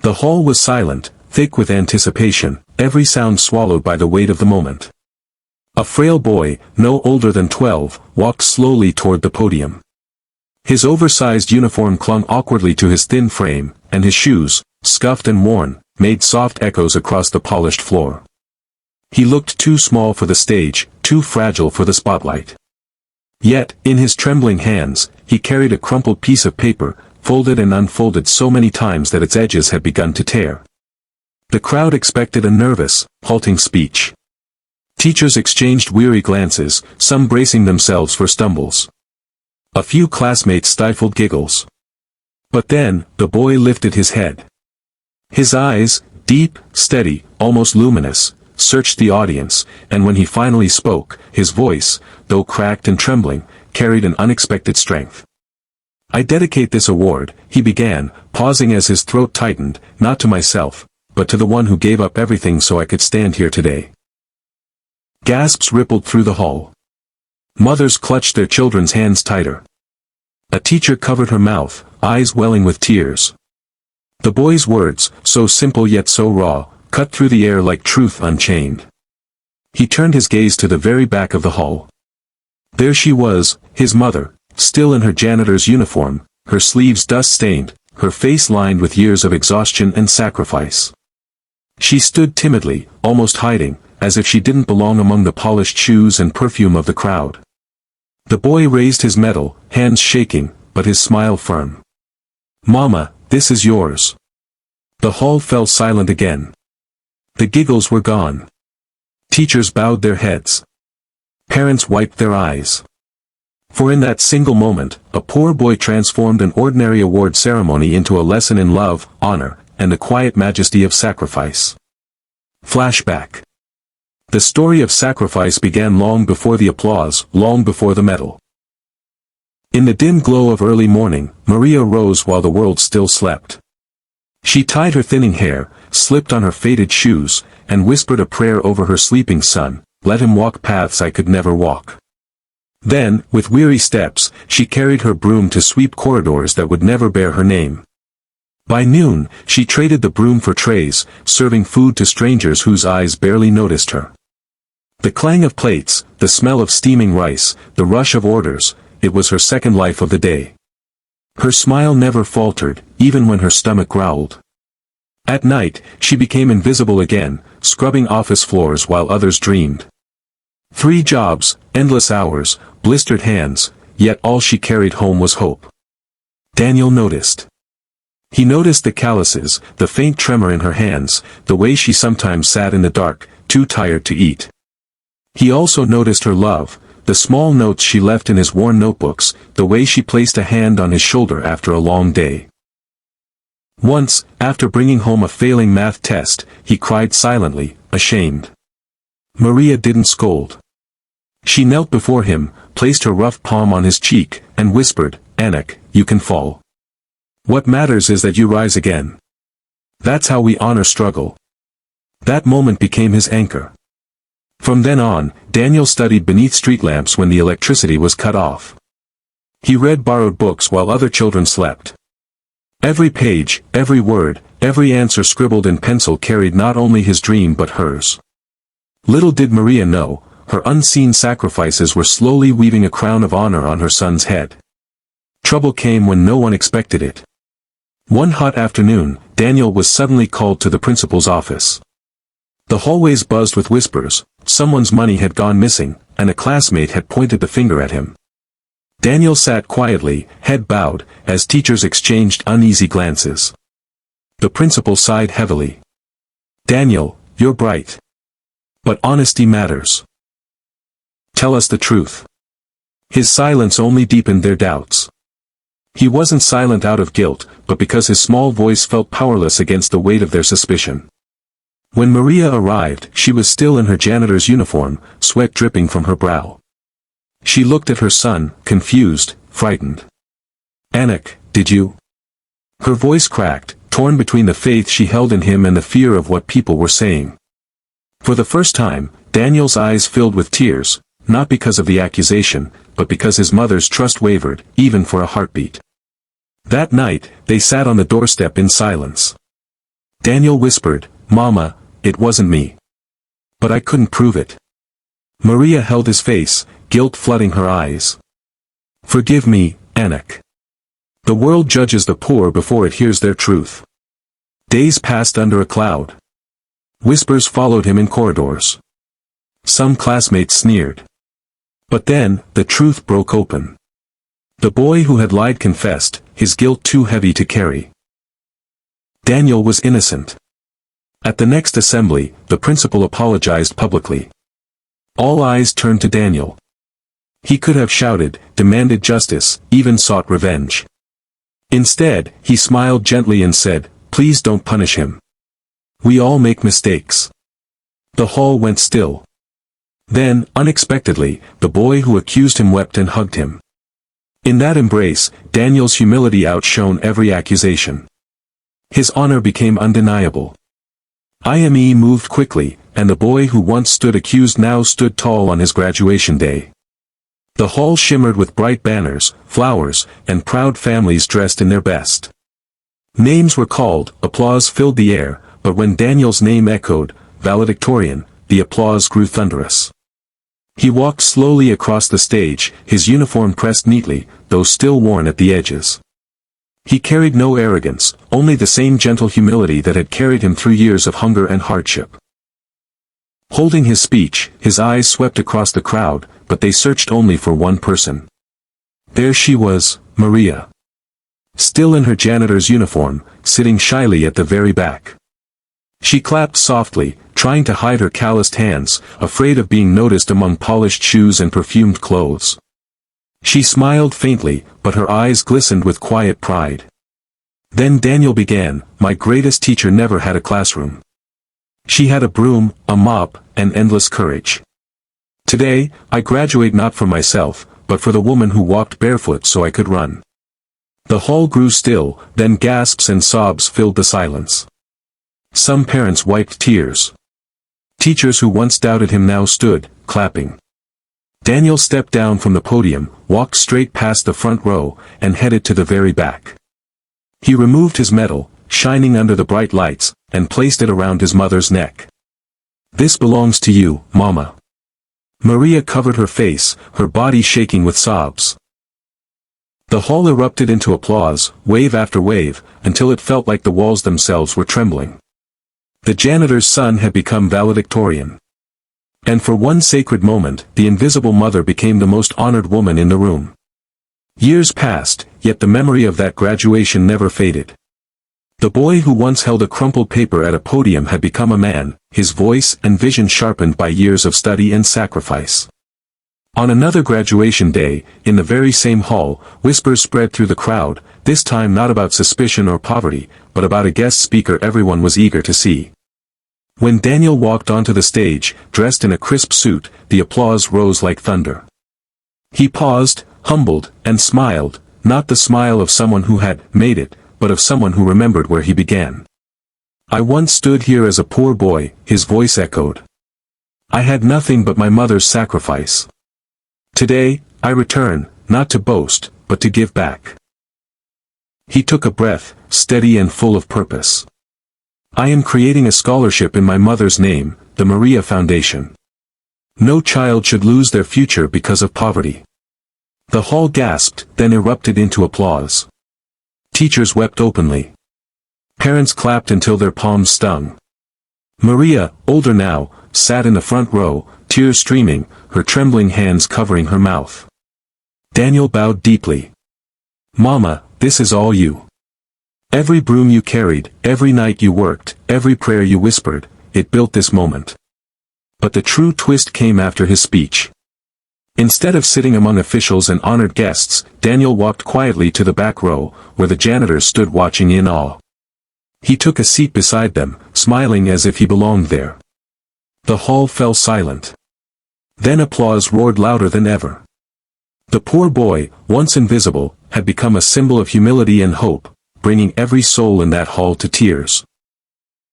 The hall was silent, thick with anticipation, every sound swallowed by the weight of the moment. A frail boy, no older than 12, walked slowly toward the podium. His oversized uniform clung awkwardly to his thin frame, and his shoes, scuffed and worn, made soft echoes across the polished floor. He looked too small for the stage, too fragile for the spotlight. Yet, in his trembling hands, he carried a crumpled piece of paper, folded and unfolded so many times that its edges had begun to tear. The crowd expected a nervous, halting speech. Teachers exchanged weary glances, some bracing themselves for stumbles. A few classmates stifled giggles. But then, the boy lifted his head. His eyes, deep, steady, almost luminous, searched the audience, and when he finally spoke, his voice, though cracked and trembling, carried an unexpected strength. "I dedicate this award," he began, pausing as his throat tightened, "not to myself, but to the one who gave up everything so I could stand here today." Gasps rippled through the hall. Mothers clutched their children's hands tighter. A teacher covered her mouth, eyes welling with tears. The boy's words, so simple yet so raw, cut through the air like truth unchained. He turned his gaze to the very back of the hall. There she was, his mother, still in her janitor's uniform, her sleeves dust-stained, her face lined with years of exhaustion and sacrifice. She stood timidly, almost hiding, as if she didn't belong among the polished shoes and perfume of the crowd. The boy raised his medal, hands shaking, but his smile firm. "Mama, this is yours." The hall fell silent again. The giggles were gone. Teachers bowed their heads. Parents wiped their eyes. For in that single moment, a poor boy transformed an ordinary award ceremony into a lesson in love, honor, and the quiet majesty of sacrifice. Flashback. The story of sacrifice began long before the applause, long before the medal. In the dim glow of early morning, Maria rose while the world still slept. She tied her thinning hair, slipped on her faded shoes, and whispered a prayer over her sleeping son, "Let him walk paths I could never walk." Then, with weary steps, she carried her broom to sweep corridors that would never bear her name. By noon, she traded the broom for trays, serving food to strangers whose eyes barely noticed her. The clang of plates, the smell of steaming rice, the rush of orders, it was her second life of the day. Her smile never faltered, even when her stomach growled. At night, she became invisible again, scrubbing office floors while others dreamed. 3 jobs, endless hours, blistered hands, yet all she carried home was hope. Daniel noticed. He noticed the calluses, the faint tremor in her hands, the way she sometimes sat in the dark, too tired to eat. He also noticed her love, the small notes she left in his worn notebooks, the way she placed a hand on his shoulder after a long day. Once, after bringing home a failing math test, he cried silently, ashamed. Maria didn't scold. She knelt before him, placed her rough palm on his cheek, and whispered, "Anik, you can fall. What matters is that you rise again. That's how we honor struggle." That moment became his anchor. From then on, Daniel studied beneath street lamps when the electricity was cut off. He read borrowed books while other children slept. Every page, every word, every answer scribbled in pencil carried not only his dream but hers. Little did Maria know, her unseen sacrifices were slowly weaving a crown of honor on her son's head. Trouble came when no one expected it. One hot afternoon, Daniel was suddenly called to the principal's office. The hallways buzzed with whispers, someone's money had gone missing, and a classmate had pointed the finger at him. Daniel sat quietly, head bowed, as teachers exchanged uneasy glances. The principal sighed heavily. "Daniel, you're bright. But honesty matters. Tell us the truth." His silence only deepened their doubts. He wasn't silent out of guilt, but because his small voice felt powerless against the weight of their suspicion. When Maria arrived, she was still in her janitor's uniform, sweat dripping from her brow. She looked at her son, confused, frightened. "Anik, did you?" Her voice cracked, torn between the faith she held in him and the fear of what people were saying. For the first time, Daniel's eyes filled with tears, not because of the accusation, but because his mother's trust wavered, even for a heartbeat. That night, they sat on the doorstep in silence. Daniel whispered, "Mama, it wasn't me. But I couldn't prove it." Maria held his face, guilt flooding her eyes. "Forgive me, Anak. The world judges the poor before it hears their truth." Days passed under a cloud. Whispers followed him in corridors. Some classmates sneered. But then, the truth broke open. The boy who had lied confessed, his guilt too heavy to carry. Daniel was innocent. At the next assembly, the principal apologized publicly. All eyes turned to Daniel. He could have shouted, demanded justice, even sought revenge. Instead, he smiled gently and said, "Please don't punish him. We all make mistakes." The hall went still. Then, unexpectedly, the boy who accused him wept and hugged him. In that embrace, Daniel's humility outshone every accusation. His honor became undeniable. IME moved quickly, and the boy who once stood accused now stood tall on his graduation day. The hall shimmered with bright banners, flowers, and proud families dressed in their best. Names were called, applause filled the air, but when Daniel's name echoed, valedictorian, the applause grew thunderous. He walked slowly across the stage, his uniform pressed neatly, though still worn at the edges. He carried no arrogance, only the same gentle humility that had carried him through years of hunger and hardship. Holding his speech, his eyes swept across the crowd, but they searched only for one person. There she was, Maria. Still in her janitor's uniform, sitting shyly at the very back. She clapped softly, trying to hide her calloused hands, afraid of being noticed among polished shoes and perfumed clothes. She smiled faintly, but her eyes glistened with quiet pride. Then Daniel began, "My greatest teacher never had a classroom. She had a broom, a mop, and endless courage. Today, I graduate not for myself, but for the woman who walked barefoot so I could run." The hall grew still, then gasps and sobs filled the silence. Some parents wiped tears. Teachers who once doubted him now stood, clapping. Daniel stepped down from the podium, walked straight past the front row, and headed to the very back. He removed his medal, shining under the bright lights, and placed it around his mother's neck. "This belongs to you, Mama." Maria covered her face, her body shaking with sobs. The hall erupted into applause, wave after wave, until it felt like the walls themselves were trembling. The janitor's son had become valedictorian. And for one sacred moment, the invisible mother became the most honored woman in the room. Years passed, yet the memory of that graduation never faded. The boy who once held a crumpled paper at a podium had become a man, his voice and vision sharpened by years of study and sacrifice. On another graduation day, in the very same hall, whispers spread through the crowd, this time not about suspicion or poverty, but about a guest speaker everyone was eager to see. When Daniel walked onto the stage, dressed in a crisp suit, the applause rose like thunder. He paused, humbled, and smiled, not the smile of someone who had made it, but of someone who remembered where he began. "I once stood here as a poor boy," his voice echoed. "I had nothing but my mother's sacrifice. Today, I return, not to boast, but to give back." He took a breath, steady and full of purpose. "I am creating a scholarship in my mother's name, the Maria Foundation. No child should lose their future because of poverty." The hall gasped, then erupted into applause. Teachers wept openly. Parents clapped until their palms stung. Maria, older now, sat in the front row, tears streaming, her trembling hands covering her mouth. Daniel bowed deeply. "Mama, this is all you. Every broom you carried, every night you worked, every prayer you whispered, it built this moment." But the true twist came after his speech. Instead of sitting among officials and honored guests, Daniel walked quietly to the back row, where the janitors stood watching in awe. He took a seat beside them, smiling as if he belonged there. The hall fell silent. Then applause roared louder than ever. The poor boy, once invisible, had become a symbol of humility and hope, bringing every soul in that hall to tears.